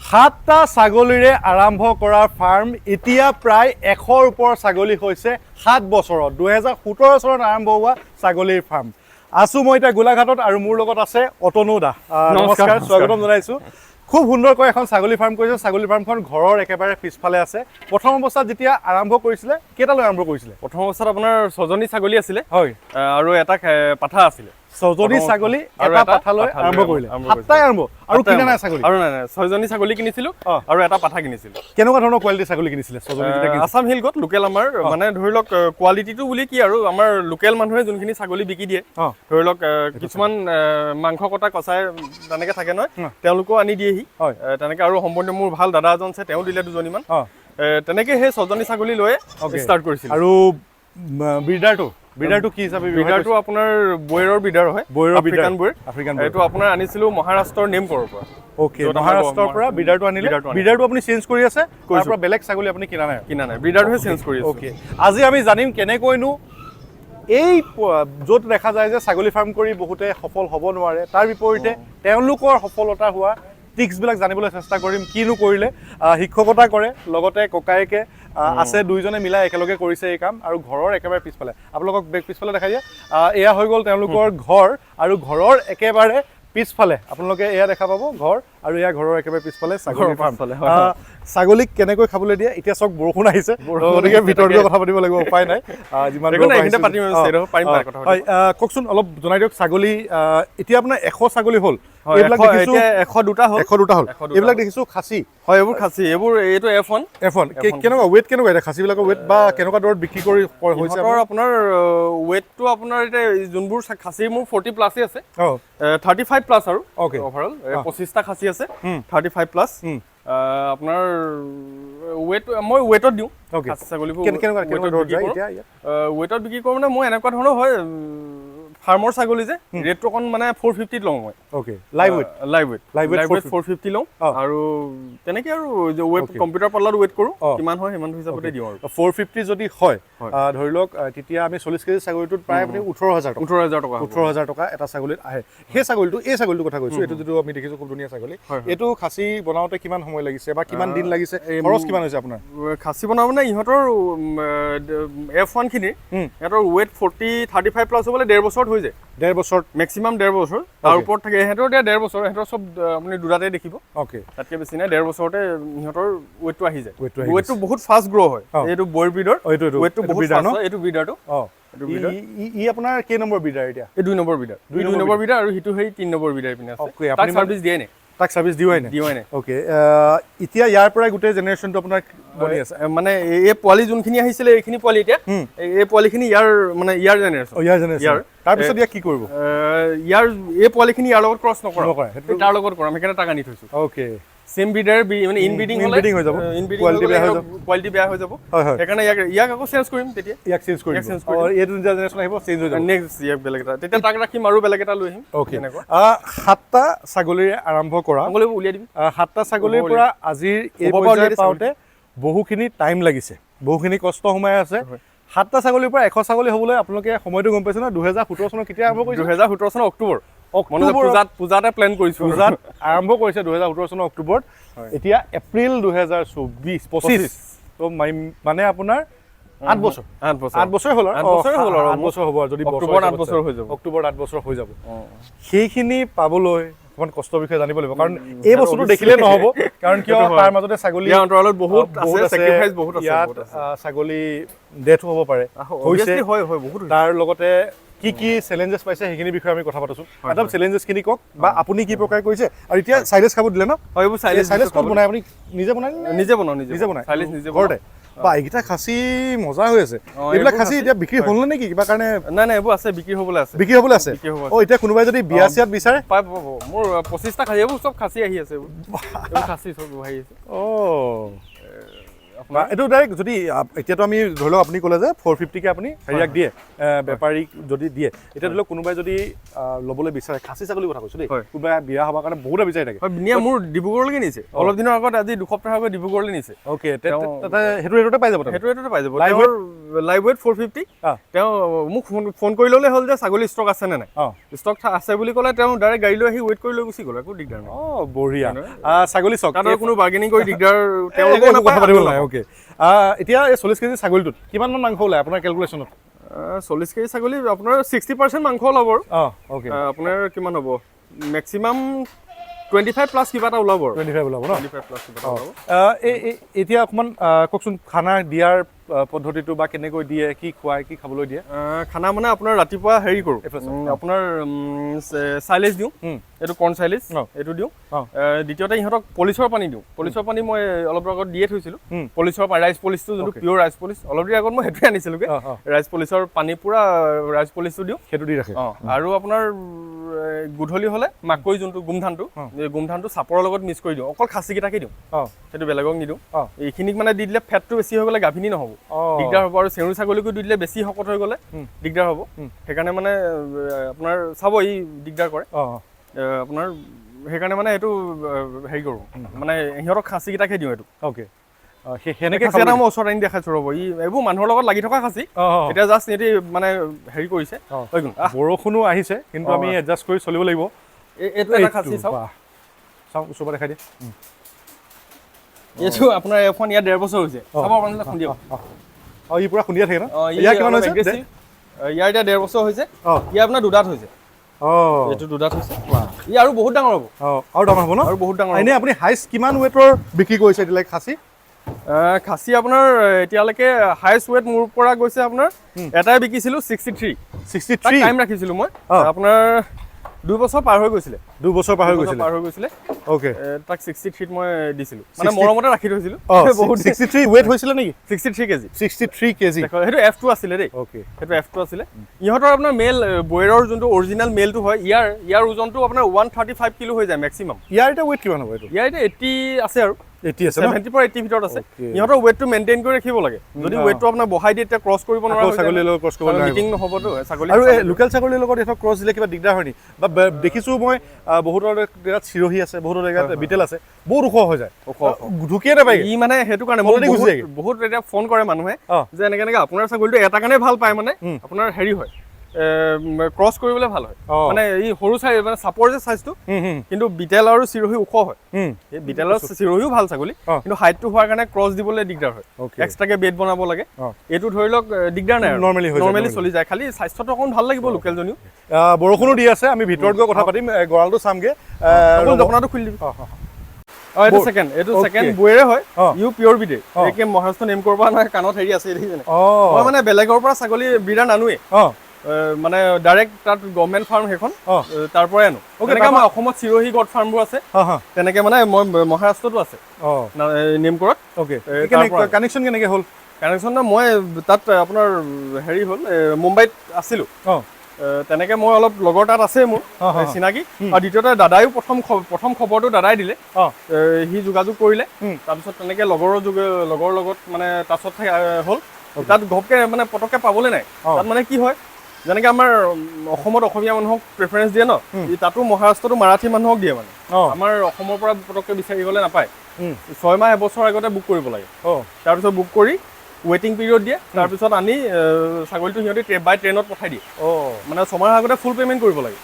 7টা ছাগলীৰে আৰম্ভ কৰা ফাৰ্ম এতিয়া প্ৰায় 100ৰ ওপৰ ছাগলী হৈছে 7 বছৰত 2017 চনত আৰম্ভ হোৱা ছাগলীৰ ফাৰ্ম আছো মই এতিয়া গোলাঘাটত আৰু মোৰ লগত আছে অতনু দা নমস্কাৰ স্বাগতম জনাইছো খুব সুন্দৰকৈ এখন ছাগলী ফাৰ্ম কৰিছে ছাগলী ফাৰ্মখন ঘৰৰ একেবাৰে পিছফালে আছে প্ৰথম অৱস্থাত যেতিয়া আৰম্ভ কৰিছিলে কেইটালৈ আৰম্ভ কৰিছিলে প্ৰথম অৱস্থাত আপোনাৰ 6জনী ছাগলী আছিলে হয় আৰু এটা পাঠা আছিলে 6জনী ছাগলী এটা পাঠালৈ আৰম্ভ কৰিলে 7টাই আৰম্ভ আৰু কিনা নাই ছাগলী আৰু নাই 6জনী ছাগলী কিনিছিলো আৰু এটা পাঠা কিনিছিলো কেনেকুৱা ধৰণৰ কোৱালিটি ছাগলী কিনিছিলে 6জনী কিটা আসাম হিল গোট লোকেল আমাৰ মানে ধৰি লওক কোৱালিটিটো বুলি কি আৰু আমাৰ লোকেল মানুহে যোনখিনি ছাগলী বিকি দিয়ে ধৰি লওক কিছুমান মাংস কটা কচাই তেনেকে থাকে নহয় তেওঁলোকো আনি দিয়েহি তেনেকে আৰু সম্পূৰ্ণ মোৰ ভাল দাদা এজন আছে তেওঁ দিলে 2জনী মান তেনেকে সেই 6জনী ছাগলী লৈ ষ্টাৰ্ট কৰিছিল আৰু বিডাৰটো কি হিচাপে বিডাৰটো আপোনাৰ বয়েৰৰ বিডাৰ হয় আফ্ৰিকান বয়েৰ এইটো আপোনাৰ আনিছিলো মহাৰাষ্ট্ৰৰ নেমকৰৰ পৰা ওকে মহাৰাষ্ট্ৰৰ পৰা বিডাৰটো আনিলে বিডাৰটো আপুনি চেঞ্জ কৰি আছে তাৰ পৰা বেলেগ ছাগলী আপুনি কিনা নাই বিডাৰটোহে চেঞ্জ কৰি আছে ওকে আজি আমি জানিম কেনেকৈনো এই য'ত দেখা যায় যে ছাগলী ফাৰ্ম কৰি বহুতে সফল হ'ব নোৱাৰে তাৰ বিপৰীতে তেওঁলোকৰ সফলতা হোৱা টিক্সবিলাক জানিবলৈ চেষ্টা কৰিম কিনো কৰিলে শিক্ষকতা কৰে লগতে ককায়েকে আছে দুইজনে মিলাই একেলগে কৰিছে এই কাম আৰু ঘৰৰ একেবাৰে পিছফালে আপোনালোকক বেক পিছফালে দেখাই দিয়ে এয়া হৈ গ'ল তেওঁলোকৰ ঘৰ আৰু ঘৰৰ একেবাৰে পিছফালে আপোনালোকে এয়া দেখা পাব ঘৰ আৰু এয়া ঘৰৰ একেবাৰে পিছফালে ছাগলী ফাৰ্ম ছাগলীক কেনেকৈ খাবলৈ দিয়ে এতিয়া চক বৰষুণ আহিছে গতিকে ভিতৰতে কথা পাতিব লাগিব উপায় নাই যিমান কওকচোন অলপ জনাই দিয়ক ছাগলী এতিয়া আপোনাৰ 100 ছাগলী হ'ল এইবিলাক দেখিছো 102টা হ'ল এইবিলাক দেখিছো খাচী হয় এইবোৰ খাচী এইবোৰ এইটো F1 কেনেকুৱা ৱেট কেনেকুৱা এটা খাচীবিলাকৰ ৱেট বা কেনেকুৱা দৰত বিক্ৰী কৰি হৈছে আপোনাৰ ৱেটটো আপোনাৰ এতিয়া যোনবোৰ খাচী মোৰ 40 প্লাসে আছে 35 প্লাস আৰু ওভাৰঅল 25টা খাচী আছে 35 প্লাস আপোনাৰ ৱেট মই ৱেটত দিওঁ খাচী ছাগলীবোৰ কেনেকুৱা দৰত যায় এতিয়া ৱেটত বিক্ৰী কৰোঁ মানে মই এনেকুৱা ধৰণৰ হয় ফাৰ্মৰ ছাগলী যে ৰেটটো অকণ মানে 450 লওঁ মই ওকে লাইভ ৱেট 450 লওঁ আৰু তেনেকে আৰু ৱেট কম্পিউটাৰ পাল্লাত ৱেট কৰোঁ কিমান হয় সিমান হিচাপতে দিওঁ আৰু 450 যদি হয় ধৰি লওক তেতিয়া আমি 40 কেজি ছাগলীটোত প্ৰায় আপুনি 18000 টকা এটা ছাগলীত আহে সেই ছাগলীটোৰ কথা কৈছো এইটো যেটো আমি দেখিছো খুব ধুনীয়া ছাগলী এইটো খাচী বনাওতে কিমান সময় লাগিছে বা কিমান দিন লাগিছে খৰচ কিমান হৈছে আপোনাৰ খাচী বনাব মানে ইহঁতৰ F1 খিনি ইহঁতৰ ৱেট 35 প্লাস হ'বলে 1.5 বছৰ হৈ যায় 1.5 বছৰ মেক্সিমাম 1.5 বছৰ তাৰ ওপৰত থাকে ইহঁতৰ 1.5 বছৰ ইহঁতৰ সব আপুনি দুটাতে দেখিব ওকে তাতকে বেছি নাই 1.5 বছৰতে ইহঁতৰ ৱেটটো আহি যায় ৱেটটো বহুত ফাষ্ট গ্ৰো হয় এইটো বয়েৰ ব্ৰিডৰ ৱেটটো বহুত ফাষ্ট হয় এইটো ব্ৰিডাৰটো ই আপোনাৰ কে নম্বৰ ব্ৰিডাৰ এতিয়া এই 2 নম্বৰ ব্ৰিডাৰ আৰু হিটো হেই 3 নম্বৰ ব্ৰিডাৰ পিনে আছে তাক সাৰ্ভিস দিয়ে নে তাক সাৰ্ভিস দিওই নাই ওকে এতিয়া ইয়াৰ পৰা গোটেই জেনাৰেশনটো আপোনাৰ বনি আছে মানে এই পোৱালি যোনখিনি আহিছিলে এইখিনি পোৱালি এতিয়া এই পোৱালিখিনি ইয়াৰ জেনাৰেশন তাৰ পিছত ইয়া কি কৰিব ইয়াৰ এই পোৱালিখিনি ইয়াৰ লগত ক্ৰছ নকৰা তাৰ লগত কৰাম এখানে টাকা নি থৈছো ওকে সেম ব্ৰিডাৰ মানে ইনব্ৰিডিং হৈ যাব কোৱালিটি বেয়া হৈ যাব এখানে ইয়াক আকৌ চেঞ্জ কৰিম তেতিয়া ইয়াক চেঞ্জ কৰিম আৰু এই দুটা জেনাৰেশন আহিব চেঞ্জ হৈ যাব নেক্সট ইয়াক বেলেগ এটা তেতিয়া তাক ৰাখিম আৰু বেলেগ এটা লৈ আহিম ওকে 7টা ছাগলীৰে আৰম্ভ কৰা ছাগলীবোৰ উলিয়াই দিম 7টা ছাগলীৰ পৰা আজিৰ এই পৰ্যায় পাওঁতে বহুখিনি টাইম লাগিছে বহুখিনি কষ্ট সোমাই আছে 7টা ছাগলীৰ পৰা 100 ছাগলী হ'বলৈ আপোনালোকে সময়টো গম পাইছে না 2017 চনত কেতিয়া আৰম্ভ কৰিছে 2017 চনৰ অক্টোবৰ পূজাতে প্ল্যান কৰিছো পূজাত আৰম্ভ কৰিছে 2017 চনৰ অক্টোবৰত এতিয়া এপ্ৰিল 2025 তো মানে আপোনাৰ 8 বছৰ হ'ল 8 বছৰ হ'ব যদি অক্টোবৰত 8 বছৰ হৈ যাব অক্টোবৰত 8 বছৰ হৈ যাব সেইখিনি পাবলৈ অকমান কষ্টৰ বিষয়ে জানিব লাগিব কাৰণ এই বস্তুটো দেখিলে নহব কাৰণ কিয় তাৰ মাজতে ছাগলী অন্তৰালত বহুত আছে স্যাক্ৰিফাইস বহুত আছে ছাগলী ডেথ হ'ব পাৰে হৈছে হয় বহুত তাৰ লগতে কি চ্যালেঞ্জেস পাইছে সেইখিনি বিষয়ে আমি কথা পাতিছো একদম চ্যালেঞ্জেস খিনি কক বা আপুনি কি প্ৰকাৰ কৰিছে আৰু এতিয়া সাইলেজ খাব দিলে ন হয় এইবোৰ সাইলেজ ক'ত বনাই আপুনি নিজে বনাই সাইলেজ নিজে ঘৰতে বা এইটা খাসি মজা হৈ আছে এইবিলাক খাসি এতিয়া বিক্ৰী হ'ল নেকি কিবা কাৰণে নাই এইবোৰ আছে বিক্ৰী হ'বলৈ আছে এতিয়া কোনোবাই যদি বিয়া চিয়াত বিচাৰে পাব মোৰ 25টা খাসি এইবোৰ সব খাসি আহি আছে এইবোৰ খাসি সব আহি আছে এইটো ডাইৰেক্ট যদি এতিয়াতো আমি ধৰি লওক আপুনি ক'লে যে 450কে আপুনি হেৰিয়াক দিয়ে বেপাৰীক যদি দিয়ে এতিয়া ধৰি লওক কোনোবাই যদি ল'বলৈ বিচাৰে খাচী ছাগলীৰ কথা কৈছোঁ দেই কোনোবাই বিয়া হ'বৰ কাৰণে বহুতে বিচাৰি থাকে মোৰ ডিব্ৰুগড়লৈকে নিছে অলপ দিনৰ আগত আজি 2 সপ্তাহ আগত ডিব্ৰুগড়লৈ নিছে অ'কে তাতে সেইটো ৰেটতে পাই যাব সেইটো ৰেটতে পাই যাব লাইভ ৱেট 450 তেওঁ মোক ফোন কৰি ল'লে হ'ল যে ছাগলী ষ্টক আছে নে নাই ষ্টক আছে বুলি ক'লে তেওঁ ডাইৰেক্ট গাড়ী লৈ আহি ৱেইট কৰি লৈ গুচি গ'ল একো দিগদাৰ নাই বঢ়িয়া ছাগলী চক তাত কোনো বাৰ্গেনিং কৰি দিগদাৰ তেওঁলোকে কথা পাতিব নাই অ'কে এতিয়া এই 40 কেজি ছাগলীটোত কিমানমান মাংস ওলায় আপোনাৰ কেলকুলেশ্যনত 40 কেজি ছাগলী আপোনাৰ 60% মাংস ওলাব আৰু অ'কে আপোনাৰ কিমান হ'ব মেক্সিমাম 25 প্লাছ কিবা এটা ওলাব 25 ওলাব ন 25 প্লাছ কিবা এটা ওলাব এতিয়া অকণমান কওকচোন খানা দিয়াৰ পদ্ধতিটো বা কেনেকৈ দিয়ে কি খুৱাই কি খাবলৈ দিয়ে খানা মানে আপোনাৰ ৰাতিপুৱা হেৰি কৰোঁ আপোনাৰ চাইলেজ দিওঁ এইটো কৰ্ণ চাইলেজ এইটো দিওঁ দ্বিতীয়তে ইহঁতক পলিচৰ পানী দিওঁ পলিচৰ পানী মই অলপ আগত দিয়ে থৈছিলোঁ পলিচৰ পানী ৰাইচ পলিচটো যোনটো পিয়'ৰ ৰাইচ পলিচ অলপ দিনৰ আগত মই সেইটোৱে আনিছিলোঁগৈ ৰাইচ পলিচৰ পানী পূৰা ৰাইচ পলিচটো দিওঁ সেইটো দি ৰাখে আৰু আপোনাৰ গধূলি হ'লে মাকৈ যোনটো গোমধানটো এই গোমধানটো চাপৰৰ লগত মিক্স কৰি দিওঁ অকল খাচীকেইটাকে দিওঁ সেইটো বেলেগক নিদিওঁ এইখিনিক মানে দি দিলে ফেটটো বেছি হৈ গ'লে গাভিনী নহ'ব দিগদাৰ হ'ব আৰু চেউৰী ছাগলীকো দি দিলে বেছি শকত হৈ গ'লে দিগদাৰ হ'ব সেইকাৰণে মানে আপোনাৰ চাব ই দিগদাৰ কৰে আপোনাৰ সেইকাৰণে মানে এইটো হেৰি কৰোঁ মানে সিহঁতক খাচীকেইটাকে দিওঁ এইটো অ'কে সেনেকৈ খাচী এটা মই ওচৰত আনি দেখাইছোঁ ৰ'ব ই এইবোৰ মানুহৰ লগত লাগি থকা খাচী এতিয়া জাষ্ট সিহঁতি মানে হেৰি কৰিছে হৈ গ'ল বৰষুণো আহিছে কিন্তু আমি এডজাষ্ট কৰি চলিব লাগিব এইটো এটা খাচী চাওক ওচৰৰ পৰা দেখাই দিয়ে এইটো আপোনাৰ এখন ইয়াত 1.5 বছৰ হৈছে চাব আপোনালোকে খুন্দিয়ক ই পুৰা খুন্দিয়া থাকে ন ইয়াৰ কিমান হৈছে ইয়াৰ এতিয়া 1.5 বছৰ হৈছে ইয়াৰ আপোনাৰ দুদাঁত হৈছে এইটো দুদাঁত হৈছে ই আৰু বহুত ডাঙৰ হ'ব আৰু ডাঙৰ হ'ব ন আৰু বহুত ডাঙৰ এনেই আপুনি হাইষ্ট কিমান ৱেটৰ বিক্ৰী কৰিছে এতিয়ালৈকে খাচী খাচী আপোনাৰ এতিয়ালৈকে হাইষ্ট ৱেট মোৰ পৰা গৈছে আপোনাৰ এটাই বিকিছিলোঁ 63 টাইম ৰাখিছিলোঁ মই আপোনাৰ 2 বছৰ পাৰ হৈ গৈছিলে 2 বছৰ পাৰ হৈ গৈছিলে অ'কে তাক 63 মই দিছিলোঁ মানে মৰমতে ৰাখি থৈছিলোঁ বহুত 63 ৱেট হৈছিলে নেকি 63 কেজি 63 কেজি সেইটো F2 আছিলে দেই অ'কে সেইটো F2 আছিলে ইহঁতৰ আপোনাৰ মেল বয়েৰৰ যোনটো অৰিজিনেল মেলটো হয় ইয়াৰ ওজনটো আপোনাৰ 135 কিলো হৈ যায় মেক্সিমাম ইয়াৰ এতিয়া ৱেট কিমান হ'ব এইটো ইয়াৰ এতিয়া 80 আছে আৰু 80 আছে 70 পৰা 80 ভিতৰত আছে ইহঁতৰ ৱেটটো মেইনটেইন কৰি ৰাখিব লাগে যদি ৱেটটো আপোনাৰ বহাই দিয়ে তেতিয়া ক্ৰছ কৰিব নোৱাৰা ছাগলীৰ লগত ক্ৰছ কৰিব নোৱাৰিব মিটিং নহ'বতো ছাগলী আৰু লোকেল ছাগলীৰ লগত এটা ক্ৰছ দিলে কিবা দিগদাৰ হয় নি বা দেখিছোঁ মই বহুতৰ জেগাত চিৰহি আছে বহুতৰ জেগাত বিটেল আছে বহুত ওখ হৈ যায় ঢুকিয়ে নাপায় ই মানে সেইটো কাৰণে বহুত এতিয়া ফোন কৰে মানুহে যে এনেকে আপোনাৰ ছাগলীটো এটা কাৰণে ভাল পায় মানে আপোনাৰ হেৰি হয় ক্ৰছ কৰিবলৈ ভাল হয় মানে এই সৰু চাই মানে চাপৰ যে চাইজটো কিন্তু বিটেল আৰু চিৰহি ওখ হয় এই বিটেলৰ চিৰহিও ভাল ছাগলী কিন্তু হাইটটো হোৱাৰ কাৰণে ক্ৰছ দিবলৈ দিগদাৰ হয় এক্সট্ৰাকে বেড বনাব লাগে এইটো ধৰি লওক দিগদাৰ নাই নৰ্মেলি চলি যায় খালি স্বাস্থ্যটো অকণ ভাল লাগিব লোকেলজনীও বৰষুণো দি আছে আমি ভিতৰত গৈ কথা পাতিম গঁৰালটো চামগে দোকানটো খুলি দিবি এইটো সেকেন্ড বয়েৰে হয় ইউ পিয়ৰ বিডে একে মহাৰাষ্ট্ৰ নেম কৰবা নহয় কাণত হেৰি আছে দেখিছেনে মই মানে বেলেগৰ পৰা ছাগলী বিডাৰ নানোৱে মানে ডাইৰেক্ট তাত গভৰ্ণমেণ্ট ফাৰ্ম সেইখন তাৰ পৰাই আনো তেনেকৈ আমাৰ অসমত চিৰহি গড ফাৰ্মবোৰ আছে তেনেকৈ মানে মই মহাৰাষ্ট্ৰতো আছে নেমকৰত কানেকশ্যন কেনেকৈ হ'ল কানেকশ্যন মই তাত আপোনাৰ হেৰি হ'ল মুম্বাইত আছিলোঁ তেনেকৈ মই অলপ লগৰ তাত আছে মোৰ চিনাকি আৰু দ্বিতীয়তে দাদায়ো প্ৰথম খবৰটো দাদাই দিলে সি যোগাযোগ কৰিলে তাৰপিছত তেনেকৈ লগৰ লগত মানে টাচত হ'ল তাত ঘপকৈ মানে পটককৈ পাবলৈ নাই তাত মানে কি হয় যেনেকৈ আমাৰ অসমত অসমীয়া মানুহক প্ৰেফাৰেঞ্চ দিয়ে ন তাতো মহাৰাষ্ট্ৰতো মাৰাঠী মানুহক দিয়ে মানে আমাৰ অসমৰ পৰা পটককৈ বিচাৰি গ'লে নাপায় 6 মাহ এবছৰ আগতে বুক কৰিব লাগে তাৰপিছত বুক কৰি ৱেটিং পিৰিয়ড দিয়ে তাৰপিছত আনি ছাগলীটো সিহঁতে বাই ট্ৰেইনত পঠাই দিয়ে মানে 6 মাহ আগতে ফুল পে'মেণ্ট কৰিব লাগে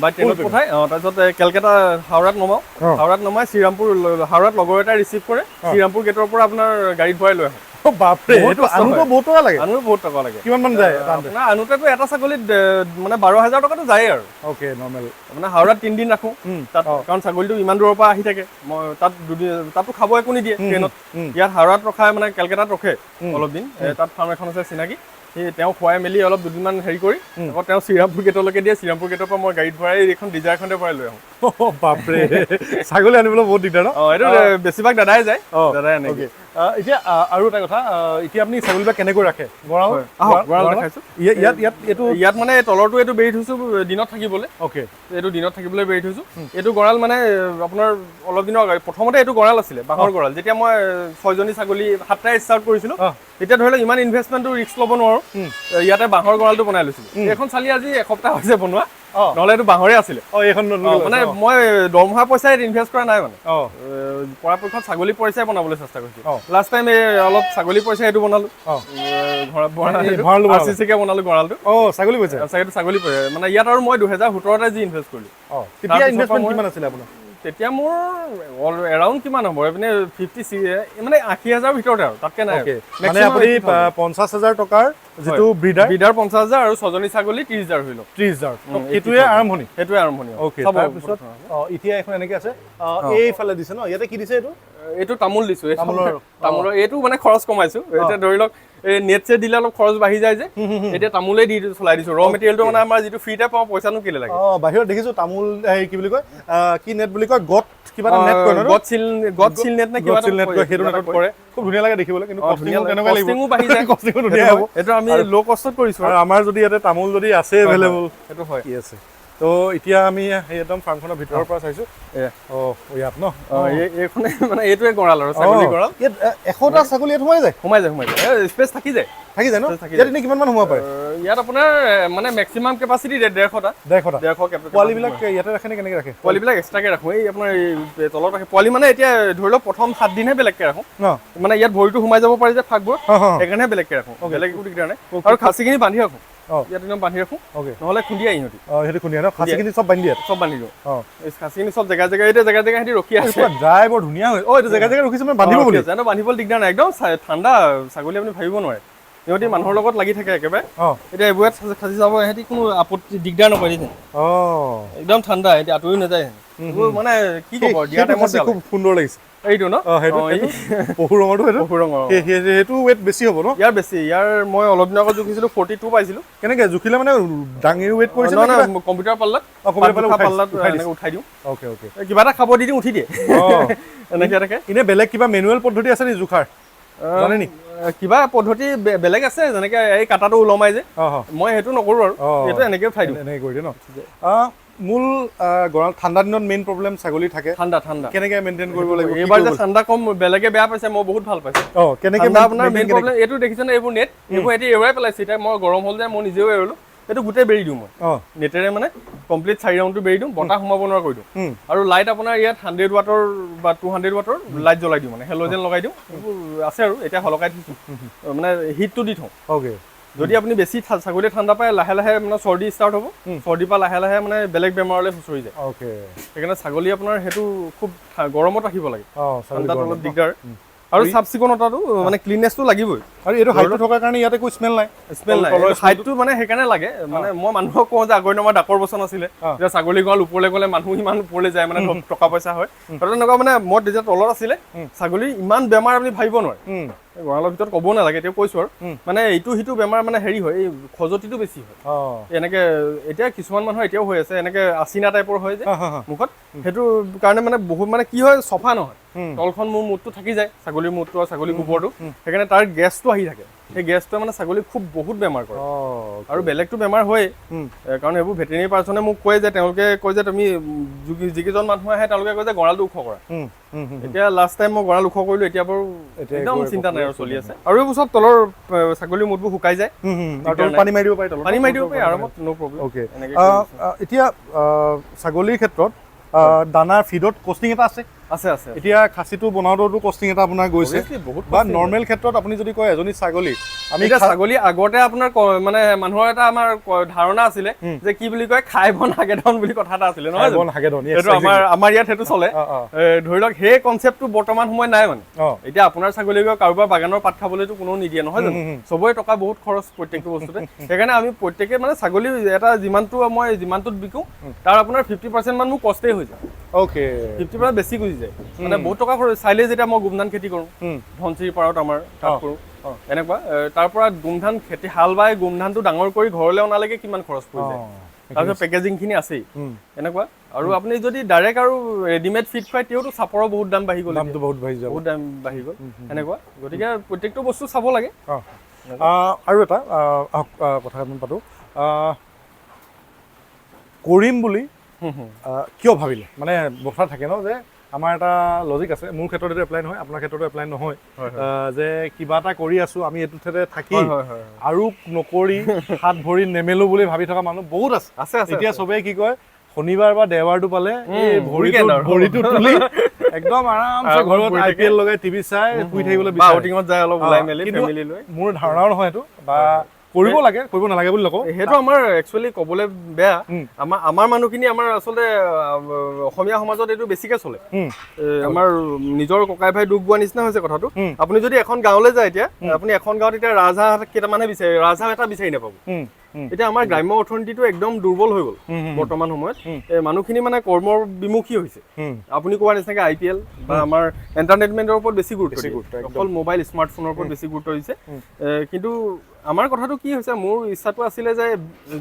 বাই ট্ৰেইনত পঠাই তাৰপিছত কেলকাতা হাওৰাত নমাই শ্ৰীৰামপুৰ হাওৰাত লগৰ এটাই ৰিচিভ কৰে শ্ৰীৰামপুৰ গেটৰ পৰা আপোনাৰ গাড়ীত ভৰাই লৈ আহে বাপৰে এইটো আনুটো বহুত টকা লাগে কিমান মান যায় আপোনাৰ আনুতেতো এটা ছাগলীত মানে 12,000 টকাটো যায় আৰু অ'কে নৰ্মেল মানে হাওৰাত 3 দিন ৰাখোঁ তাত কাৰণ ছাগলীটো ইমান দূৰৰ পৰা আহি থাকে মই তাত তাতো খাব একো নিদিয়ে ট্ৰেইনত ইয়াত হাওৰাত ৰখাই মানে কেলকাতাত ৰখে অলপ দিন তাত ফাৰ্ম এখন আছে চিনাকি তেওঁ খুৱাই মেলি অলপ দুদিনমান হেৰি কৰি আকৌ তেওঁ শ্ৰীৰামপুৰ গেটলৈকে দিয়ে শ্ৰীৰামপুৰ গেটৰ পৰা মই গাড়ীত ভৰাই এইখন ডিজায়াৰখনতে ভৰাই লৈ আহোঁ বাপৰে ছাগলী আনিবলৈ বহুত দিগদাৰ ন এইটো বেছিভাগ দাদাই যায় দাদাই আনে এতিয়া আৰু এটা কথা এতিয়া আপুনি ছাগলীবিলাক কেনেকৈ ৰাখে গঁৰাল দেখাইছো ইয়াত মানে তলৰটো এইটো বেৰি থৈছো দিনত থাকিবলৈ অ'কে এইটো দিনত থাকিবলৈ বেৰি থৈছো এইটো গঁৰাল মানে আপোনাৰ অলপ দিনৰ আগত প্ৰথমতে এইটো গঁৰাল আছিলে বাঁহৰ গঁৰাল যেতিয়া মই 6জনী ছাগলী 7টাই ষ্টাৰ্ট কৰিছিলো তেতিয়া ধৰি লওক ইমান ইনভেষ্টমেণ্টটো ৰিস্ক ল'ব নোৱাৰো ইয়াতে বাঁহৰ গঁৰালটো বনাই লৈছিলো এইখন চালি আজি এসপ্তাহ হৈছে বনোৱা নহ'লে এইটো বাঁহৰে আছিলে মানে মই দৰমহা পইচাই ইনভেষ্ট কৰা নাই মানে পৰাপক্ষত ছাগলী পইচাই বনাবলৈ চেষ্টা কৰিছো লাষ্ট টাইম অলপ ছাগলী পইচা এইটো বনালো RCC-কে বনালো গঁৰালটো ছাগলী পইচা ছাগলী পইচা মানে ইয়াত আৰু মই 2017তে যি ইনভেষ্ট কৰিলো তেতিয়া ইনভেষ্টমেণ্ট কিমান আছিলে আপোনাৰ তেতিয়া মোৰ এৰাউণ্ড কিমান হ'ব এইপিনে 50 মানে 80,000 ভিতৰতে আৰু তাতকে নাই মানে আপুনি 50,000 টকাৰ যিটো ব্ৰিডাৰ 50,000 আৰু 6জনী ছাগলী 30,000 হৈ লওক 30,000 সেইটোৱে আৰম্ভণি অ'কে তাৰপিছত এতিয়া এখন এনেকৈ আছে এইফালে দিছে ন ইয়াতে কি দিছে এইটো তামোল দিছো তামোলৰ এইটো মানে খৰচ কমাইছো এতিয়া ধৰি লওক এই নেট চেট দিলে অলপ খৰচ বাঢ়ি যায় যে এতিয়া তামোলেই দি চলাই দিছো ৰ মেটেৰিয়েলটো মানে আমাৰ যিটো ফ্ৰীতে পাওঁ পইচানো কেলে লাগে বাহিৰত দেখিছো তামোল কি বুলি কয় কি নেট বুলি কয় গট কিবা এটা নেট কয় ন গট চিল নেট নে কিবা চিল নেট কয় সেইটো নেটত কৰে খুব ধুনীয়া লাগে দেখিবলৈ কিন্তু কষ্টিংও তেনেকুৱা লাগিব কষ্টিংও বাঢ়ি যায় কষ্টিংও ধুনীয়া হ'ব এইটো আমি ল' কষ্টত কৰিছো আৰু আমাৰ যদি ইয়াতে তামোল যদি আছে এভেইলেবল সেইটো হয় কি আছে তো এতিয়া আমি সেই একদম ফাৰ্মখনৰ ভিতৰৰ পৰা চাইছো ইয়াত ন এইখনে মানে এইটোৱে গঁৰাল আৰু ছাগলী গঁৰাল ইয়াত 100টা ছাগলী ইয়াত সোমাই যায় স্পেচ থাকি যায় ন ইয়াত এনে কিমান মান সোমাব পাৰে ইয়াত আপোনাৰ মানে মেক্সিমাম কেপাচিটি 150 পোৱালিবিলাক ইয়াতে ৰাখে নে কেনেকৈ ৰাখে পোৱালিবিলাক এক্সট্ৰাকে ৰাখো এই আপোনাৰ তলত ৰাখে পোৱালি মানে এতিয়া ধৰি লওক প্ৰথম 7 দিনহে বেলেগকে ৰাখো মানে ইয়াত ভৰিটো সোমাই যাব পাৰি যে ফাকবোৰ সেইকাৰণে বেলেগকে ৰাখো বেলেগ একো দিগদাৰ নাই আৰু খাচীখিনি বান্ধি ৰাখো ইয়াত একদম বান্ধি ৰাখো নহ'লে খুন্দিয়াই ইহঁতি সেইটো খুন্দিয়া ন খাচীখিনি চব বান্ধি দিওঁ এই খাচীখিনি চব জেগা এতিয়া জেগা সিহঁতি ৰখি আছে ড্ৰাই বৰ ধুনীয়া হয় এইটো জেগা ৰখিছে মানে বান্ধিব বুলি জানো বান্ধিবলৈ দিগদাৰ নাই একদম ঠাণ্ডা ছাগলী আপুনি ভাবিব নোৱাৰে সিহঁতি মানুহৰ লগত লাগি থাকে একেবাৰে এতিয়া এইবোৰত খাচি যাব সিহঁতি কোনো আপত্তি দিগদাৰ নকৰে একদম ঠাণ্ডা সিহঁতি আঁতৰি নাযায় মানে কি ক'ব দিয়া টাইমত খুব সুন্দৰ লাগিছে এইটো ন পহু ৰঙৰটো সেইটো ৱেট বেছি হ'ব ন ইয়াৰ মই অলপ দিনৰ আগত জুখিছিলো 42 পাইছিলো কেনেকে জুখিলে মানে ডাঙৰ ৱেট পৰিছে ন কম্পিউটাৰ পাল্লাত উঠাই দিওঁ কিবা এটা খাব দি দিওঁ উঠি দিয়ে এনেকে এনে বেলেগ কিবা মেনুৱেল পদ্ধতি আছে নি জোখাৰ জানে নি কিবা পদ্ধতি বেলেগ আছে যেনেকে এই কাটাটো ওলমাই যে মই সেইটো নকৰো আৰু এইটো এনেকে উঠাই দিওঁ এনেকে কৰি দিয়ে ন মূল গৰম ঠাণ্ডা দিনত মেইন প্ৰব্লেম ছাগলী থাকে ঠাণ্ডা কেনেকে মেইনটেইন কৰিব লাগিব এইবাৰ যে ঠাণ্ডা কম বেলেগে বেয়া পাইছে মই বহুত ভাল পাইছো কেনেকে আপোনাৰ মেইন প্ৰব্লেম এইটো দেখিছেনে এইবোৰ নেট এইবোৰ এতিয়া এৰুৱাই পেলাইছে এতিয়া মই গৰম হ'ল যে মই নিজেও এৰুলো এইটো গোটেই বেৰি দিওঁ মই নেটেৰে মানে কমপ্লিট 4 ৰাউণ্ডটো বেৰি দিওঁ বতাহ সোমাব নোৱাৰা কৰি দিওঁ আৰু লাইট আপোনাৰ ইয়াত 100 ৱাটৰ বা 200 ৱাটৰ লাইট জ্বলাই দিওঁ মানে হেল'জেন লগাই দিওঁ এইবোৰ আছে আৰু এতিয়া হলকাই দিছোঁ মানে হিটটো দি থওঁ যদি আপুনি বেছি ছাগলী ঠাণ্ডা পায় লাহে লাহে মানে চৰ্দি ষ্টাৰ্ট হ'ব চৰ্দিৰ পৰা লাহে লাহে মানে বেলেগ বেমাৰলৈ খুচৰি যায় সেইকাৰণে ছাগলী আপোনাৰ সেইটো খুব গৰমত ৰাখিব লাগে ঠাণ্ডাত অলপ দিগদাৰ আৰু চাফ চিকুণতাটো মানে ক্লিননেছটো লাগিবই আৰু এইটো হাইটটো থকাৰ কাৰণে ইয়াতে একো স্মেল নাই হাইটটো মানে সেইকাৰণে লাগে মানে মই মানুহক কওঁ যে আগৰ দিনৰ ডাকৰ বচন আছিলে যে ছাগলী গঁৰাল ওপৰলৈ গ'লে মানুহ ইমান ওপৰলৈ যায় মানে টকা পইচা হয় আৰু তেনেকুৱা মানে মই যেতিয়া তলত আছিলে ছাগলী ইমান বেমাৰ আপুনি ভাবিব নোৱাৰে গঁৰালৰ ভিতৰত ক'ব নালাগে এতিয়া কৈছো আৰু মানে এইটো সিটো বেমাৰ মানে হেৰি হয় এই খজতিটো বেছি হয় এনেকে এতিয়া কিছুমান মানুহৰ এতিয়াও হৈ আছে এনেকে আচিনা টাইপৰ হয় যে মুখত সেইটো কাৰণে মানে বহুত মানে কি হয় চফা নহয় তলখন মোৰ মুটটো থাকি যায় ছাগলীৰ মুটটো আৰু ছাগলী গোবৰটো সেইকাৰণে তাৰ গেছটো আহি থাকে সেই গেছটোৱে মানে ছাগলীক খুব বহুত বেমাৰ কৰে আৰু বেলেগটো বেমাৰ হয় কাৰণ এইবোৰ ভেটেৰিনেৰী পাৰ্চনে মোক কয় যে তেওঁলোকে কয় যে তুমি যিকেইজন মানুহ আহে তেওঁলোকে কয় যে গঁৰালটো ওখ কৰা এতিয়া লাষ্ট টাইম মই গঁৰাল ওখ কৰিলো এতিয়া বাৰু একদম চিন্তা নাই আৰু চলি আছে আৰু এইবোৰ চব তলৰ ছাগলীৰ মুটবোৰ শুকাই যায় পানী মাৰি দিব পাৰি আৰামত ন' প্ৰব্লেম এতিয়া ছাগলীৰ ক্ষেত্ৰত দানাৰ ফিডত কষ্টিং এটা আছে এতিয়া খাচীটো বনাওঁতেও কষ্টিং এটা আপোনাৰ গৈছে বা নৰ্মেল ক্ষেত্ৰত আপুনি যদি কয় এজনী ছাগলী আমি এতিয়া ছাগলী আগতে আপোনাৰ মানে মানুহৰ এটা আমাৰ ধাৰণা আছিলে যে কি বুলি কয় খাই বন হাগেধন বুলি কথা এটা আছিলে নহয় এইটো আমাৰ ইয়াত সেইটো চলে ধৰি লওক সেই কনচেপ্টটো বৰ্তমান সময়ত নাই মানে এতিয়া আপোনাৰ ছাগলী কাৰোবাৰ বাগানৰ পাত খাবলৈতো কোনো নিদিয়ে নহয় জানো চবৰে টকা বহুত খৰচ প্ৰত্যেকটো বস্তুতে সেইকাৰণে আমি প্ৰত্যেকে মানে ছাগলী এটা মই যিমানটোত বিকো তাৰ আপোনাৰ 50% মান মোৰ কষ্টেই হৈ যায় 50% বেছি গুচি যায় মানে বহুত টকা খৰচ চাইলে যেতিয়া মই গোমধান খেতি কৰোঁ ধনচিৰিৰ পাৰত আমাৰ তাত কৰোঁ এনেকুৱা তাৰ পৰা গোমধান খেতি হাল বাই গোমধানটো ডাঙৰ কৰি ঘৰলৈ অনালৈকে কিমান খৰচ পৰি যায় তাৰপিছত পেকেজিংখিনি আছেই এনেকুৱা আৰু আপুনি যদি ডাইৰেক্ট আৰু ৰেডিমেড ফিড খুৱাই তেওঁতো চাপৰৰ বহুত দাম বাঢ়ি গ'ল, দামটো বহুত বাঢ়ি যাব, বহুত দাম বাঢ়ি গ'ল এনেকুৱা। গতিকে প্ৰত্যেকটো বস্তু চাব লাগে। আৰু এটা কথা আমি পাতোঁ, কৰিম বুলি কিয় ভাবিলে? মানে কথা থাকে ন যে আমাৰ এটা লজিক আছে, মোৰ ক্ষেত্ৰত এইটো এপ্লাই নহয়, আপোনাৰ ক্ষেত্ৰতো এপ্লাই নহয়, যে কিবা এটা কৰি আছো আমি এইটোতে থাকি আৰু নকৰি হাত ভৰি নেমেলো বুলি ভাবি থকা মানুহ বহুত আছে। এতিয়া চবেই কি কয়, শনিবাৰ বা দেওবাৰটো পালে এই ভৰিটো তুলি একদম আৰামছে ঘৰত IPL লগাই টিভি চাই শুই থাকিবলৈ বিচাৰে। মোৰ ধাৰণাও নহয় এইটো, বা কৰিব লাগে, কৰিব নালাগে বুলি নকওঁ, সেইটো আমাৰ একচুৱেলি ক'বলৈ বেয়া। আমাৰ মানুহখিনি আমাৰ আচলতে অসমীয়া সমাজত এইটো বেছিকে চলে। আমাৰ নিজৰ ককাই ভাই দুখ পোৱা নিচিনা হৈছে কথাটো। আপুনি যদি এখন গাঁৱলৈ যায় এতিয়া, আপুনি এখন গাঁৱত এতিয়া ৰাজহাঁহ কেইটামানহে বিচাৰে, ৰাজহাঁহ এটা বিচাৰি নাপাব। এতিয়া আমাৰ গ্ৰাম্য অৰ্থনীতিটো একদম দুৰ্বল হৈ গ'ল বৰ্তমান সময়ত। মানুহখিনি মানে কৰ্মৰ বিমুখী হৈছে। আপুনি কোৱাৰ নিচিনাকে IPL বা আমাৰ এণ্টাৰটেইনমেণ্টৰ ওপৰত বেছি গুৰুত্ব দিয়ে, অকল মোবাইল স্মাৰ্টফোনৰ ওপৰত বেছি গুৰুত্ব দিছে। কিন্তু আমাৰ কথাটো কি হৈছে, মোৰ ইচ্ছাটো আছিলে যে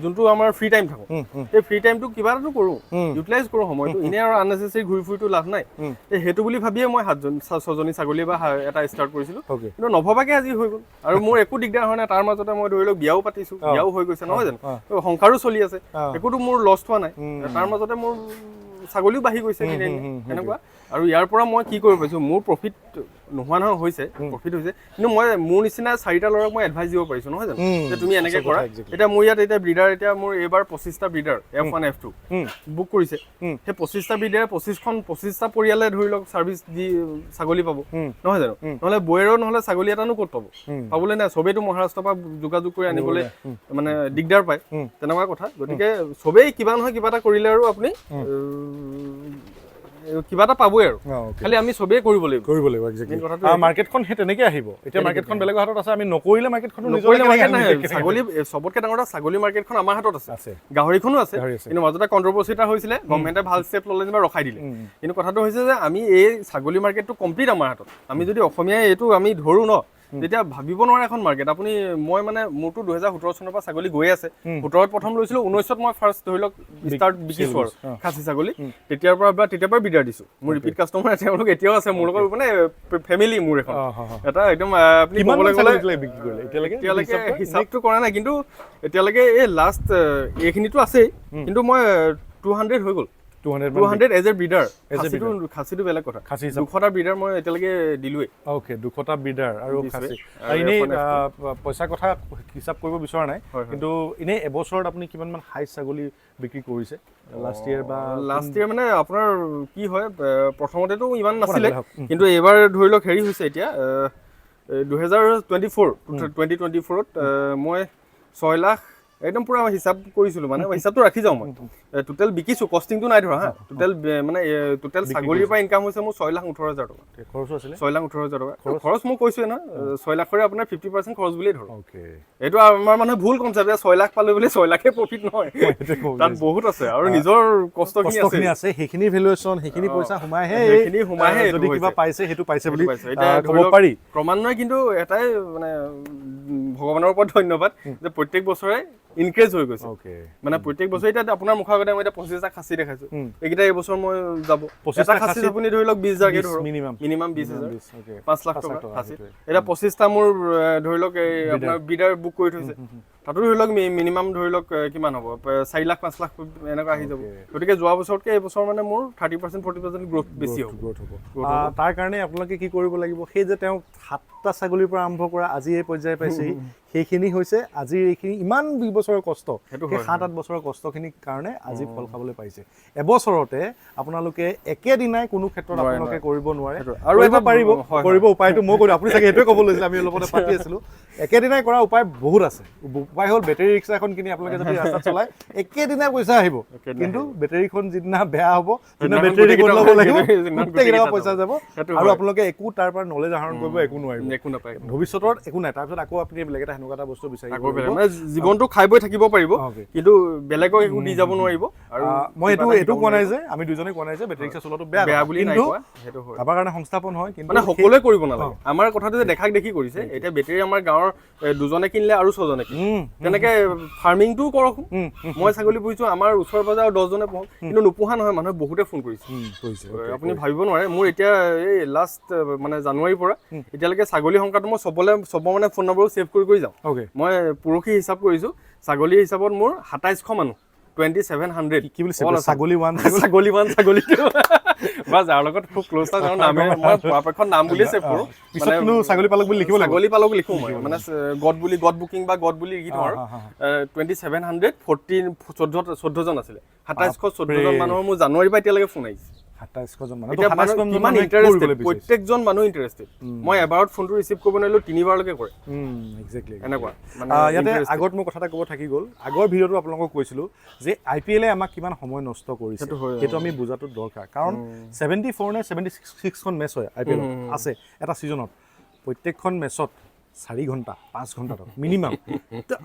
যোনটো আমাৰ ফ্ৰী টাইম থাকোঁ, সেই ফ্ৰী টাইমটো কিবা এটাতো কৰোঁ, ইউটিলাইজ কৰোঁ সময়টো, এনেই আৰু আননেচেচাৰী ঘূৰি ফুৰিটো লাভ নাই। সেইটো বুলি ভাবিয়ে মই 6জনী ছাগলী বা এটা ষ্টাৰ্ট কৰিছিলোঁ, কিন্তু নভবাকে আজি হৈ গ'ল। আৰু মোৰ একো দিগদাৰ হোৱা নাই, তাৰ মাজতে মই ধৰি লওক বিয়াও পাতিছোঁ, বিয়াও হৈ গৈছে নহয় জানো, সংসাৰো চলি আছে, একোতো মোৰ লষ্ট হোৱা নাই। তাৰ মাজতে মোৰ ছাগলীও বাঢ়ি গৈছে এনেকুৱা। আৰু ইয়াৰ পৰা মই কি কৰিব পাৰিছোঁ, মোৰ প্ৰফিট নোহোৱা নহয়, হৈছে প্ৰফিট হৈছে, কিন্তু মই মোৰ নিচিনা 4টা ল'ৰাক মই এডভাইচ দিব পাৰিছোঁ নহয় জানো, যে তুমি এনেকৈ কৰা। এতিয়া মোৰ ইয়াত এতিয়া ব্ৰিডাৰ, এতিয়া মোৰ এইবাৰ 25টা ব্ৰিডাৰ F1 F2 বুক কৰিছে। সেই 25টা ব্ৰিডাৰে 25টা পৰিয়ালে ধৰি লওক ছাৰ্ভিচ দি ছাগলী পাব নহয় জানো, নহ'লে বয়েৰৰ নহ'লে ছাগলী এটানো ক'ত পাব, পাবলৈ নাই। চবেইতো মহাৰাষ্ট্ৰৰ পৰা যোগাযোগ কৰি আনিবলৈ মানে দিগদাৰ পায়, তেনেকুৱা কথা। গতিকে চবেই কিবা নহয় কিবা এটা কৰিলে আৰু আপুনি কিবা এটা পাবই আৰু, খালি আমি চবেই কৰিব লাগিব। মাৰ্কেটখন সেই তেনেকৈ আহিব। এতিয়া মাৰ্কেটখন বেলেগৰ হাতত আছে, আমি নকৰিলে মাৰ্কেটখন ছাগলী চবতকে ডাঙৰ এটা ছাগলী মাৰ্কেটখন আমাৰ হাতত আছে, গাহৰিখনো আছে। কিন্তু মাজতে কণ্ট্ৰভাৰ্চি এটা হৈছিলে, গভৰ্ণমেণ্টে ভাল ষ্টেপ ল'লে যেনিবা ৰখাই দিলে। কিন্তু কথাটো হৈছে যে আমি এই ছাগলী মাৰ্কেটটো কমপ্লিট আমাৰ হাতত, আমি যদি অসমীয়াই এইটো আমি ধৰোঁ ন, যেতিয়া ভাবিব নোৱাৰা এখন মাৰ্কেট। আপুনি মই মানে মোৰতো 2017 চনৰ পৰা ছাগলী গৈ আছে, 17ত প্ৰথম লৈছিলোঁ, 19ত মই ফাৰ্ষ্ট ধৰি লওক ষ্টাৰ্ট বিকিছোঁ আৰু খাচী ছাগলী। তেতিয়াৰ পৰা বিডাৰ দিছোঁ, মোৰ ৰিপিট কাষ্টমাৰ তেওঁলোক এতিয়াও আছে মোৰ লগত, মানে ফেমিলি মোৰ এখন এটা একদম। আপুনি ক'বলৈ গ'লে এতিয়ালৈকে হিচাপটো কৰা নাই, কিন্তু এতিয়ালৈকে এই লাষ্ট এইখিনিতো আছেই, কিন্তু মই 200 হৈ গ'ল। 200 এজ এ ব্ৰিডাৰ, খাচীটো বেলেগ কথা। 200টা ব্ৰিডাৰ মই এতিয়ালৈকে দিলোৱেই। 200টা ব্ৰিডাৰ আৰু খাচী। এনেই পইচাৰ কথা হিচাপ কৰিব বিচৰা নাই, কিন্তু এনেই এবছৰত আপুনি কিমানমান হাইজ ছাগলী বিক্ৰী কৰিছে লাষ্ট ইয়েৰ? মানে আপোনাৰ কি হয়, প্ৰথমতেতো ইমান নাছিলে, কিন্তু এইবাৰ ধৰি লওক হেৰি হৈছে, এতিয়া 2024ত মই 6 লাখ একদম পুৰা হিচাপ কৰিছিলোঁ, মানে হিচাপটো ৰাখি যাওঁ মই। টোটেল বিকিছোঁ, কষ্টিংটো নাই ধৰা হা, টোটেল ছাগলীৰ পৰা ইনকাম হৈছে মোৰ 6,18,000 টকা। খৰচ আছিলে 6,18,000 টকা। খৰচ মই কৈছোৱে না, 6 লাখৰে আপোনাৰ 50% খৰচ বুলিয়ে ধৰক। এইটো আমাৰ মানুহে ভুল কনচেপ্ট, 6 লাখ পালো বুলি 6 লাখে প্ৰফিট নহয়, তাত বহুত আছে আৰু নিজৰ কষ্টখিনি আছে, সেইখিনি ভেলুৱেশ্যন, সেইখিনি পইচা সোমাইহে যদি কিবা পাইছে সেইটো পাইছে বুলি ক'ব পাৰি। ক্ৰমান্বয়ে কিন্তু এটাই মানে ভগৱানৰ ওপৰত ধন্যবাদ যে প্ৰত্যেক বছৰে ইনক্ৰিজ হৈ গৈছে, মানে প্ৰত্যেক বছৰে। এতিয়া আপোনাৰ মুখৰ আগতে মই এতিয়া 25টা খাচী দেখাইছোঁ, এইকেইটা এইবছৰ মই যাব 25টা খাচী আপুনি ধৰি লওক 20,000কে ধৰক, মিনিমাম 20,000, 5 লাখ টকা খাচী। এতিয়া 25টা মোৰ ধৰি লওক আপোনাৰ বিডাৰ বুক কৰি থৈছে, তাতো ধৰি লওক মিনিমাম ধৰি লওক কিমান হ'ব, 4 লাখ 5 লাখ এনেকুৱা আহি যাব। গতিকে যোৱা বছৰতকৈ এইবছৰ মানে মোৰ 30% 40% গ্ৰ'থ বেছি হ'ব। তাৰ কাৰণে আপোনালোকে কি কৰিব লাগিব, সেই যে তেওঁ 7টা ছাগলীৰ পৰা আৰম্ভ কৰা আজি এই পৰ্যায় পাইছেহি, সেইখিনি হৈছে আজিৰ এইখিনি ইমান 20 বছৰৰ কষ্ট, সেই 7-8 বছৰৰ কষ্টখিনিৰ কাৰণে আজি ফল খাবলৈ পাইছে। এবছৰতে আপোনালোকে একেদিনাই কোনো ক্ষেত্ৰত আপোনালোকে কৰিব নোৱাৰে, আৰু এটা কৰিব উপায়টো মই কৈছোঁ, আপুনি চাগে সেইটোৱে ক'ব লৈছিলে, আমি অলপতে পাতি আছিলোঁ। একেদিনাই কৰা উপায় বহুত আছে। উপায় হ'ল বেটেৰী ৰিক্সা এখন কিনি আপোনালোকে যদি ৰাস্তাত চলায় একেদিনাই পইচা আহিব, কিন্তু বেটেৰীখন যিদিনা বেয়া হ'ব, যিদিনা বেটেৰী বদলাব লাগিব, গোটেইকেইটা পইচা যাব, আৰু আপোনালোকে একো তাৰ পৰা নলেজ আহৰণ কৰিব একো নোৱাৰিব, একো নাপায় ভৱিষ্যতৰ, একো নাই। তাৰপিছত আকৌ আপুনি বেলেগ এটা সেনেকুৱা এটা বস্তু বিচাৰিব, জীৱনটো খাই বৈ থাকিব পাৰিব, কিন্তু বেলেগক একো দি যাব নোৱাৰিব। মই এইটো কোৱা নাই যে আমি দুজনে কোৱা নাই যে বেটাৰী ৰিক্সা চলোৱাটো বেয়া বুলি নাই কোৱা, সেইটো হয়। কাৰোবাৰ কাৰণে সংস্থাপন হয়, কিন্তু মানে সকলোৱে কৰিব নালাগে। আমাৰ কথাটো যে দেখাক দেখি কৰিছে, এতিয়া বেটাৰী আমাৰ গাঁৱৰ দুজনে কিনিলে আৰু 6জনে কিনে, তেনেকে ফাৰ্মিংটোও কৰক। মই ছাগলী পুহিছো, আমাৰ ওচৰ পাজৰ 10জনে পোহক, কিন্তু নোপোহা নহয়, মানুহে বহুতে ফোন কৰিছে। আপুনি ভাবিব নোৱাৰে, মোৰ এতিয়া এই লাষ্ট মানে জানুৱাৰীৰ পৰা এতিয়ালৈকে ছাগলী সংখ্যাটো মই চবৰ মানে ফোন নম্বৰো ছেভ কৰি যাওঁ। মই পৰহি হিচাপ কৰিছো, ছাগলী হিচাপত মোৰ 2700 মানুহ, 2700। কি বুলি ছাগলী 1 ছাগলী 1 ছাগলী 2 বা যাৰ লগত খুব ক্লোজ তাৰ নামে মই পৰাপক্ষত নাম বুলিয়ে ছেভ কৰোঁ। মানে ছাগলী পালক বুলি লিখিব লাগিব, ছাগলী পালক লিখোঁ মই, মানে গড বুকিং বা গড বুলি লিখি থওঁ আৰু 2714জন আছিলে, 2714জন মানুহৰ মোৰ জানুৱাৰীৰ পৰা এতিয়ালৈকে ফোন আহিছে। 2700জন কিমান ইণ্টাৰেষ্টেড, প্ৰত্যেকজন মানুহ ইণ্টাৰেষ্টেড। মই এবাৰত ফোনটো ৰিচিভ কৰিব নোৱাৰিলোঁ, 3বাৰলৈকে কৰে। এক্সেক্টলি এনেকুৱা ইয়াতে আগত মোৰ কথা এটা ক'ব থাকি গ'ল। আগৰ ভিডিঅ'টো আপোনালোকক কৈছিলোঁ যে IPL আমাক কিমান সময় নষ্ট কৰিছে, সেইটো আমি বুজাটো দৰকাৰ। কাৰণ 74 নে 76খন মেচ হয় IPL আছে এটা ছিজনত, প্ৰত্যেকখন মেচত 4 ঘণ্টা 5 ঘণ্টা মিনিমাম।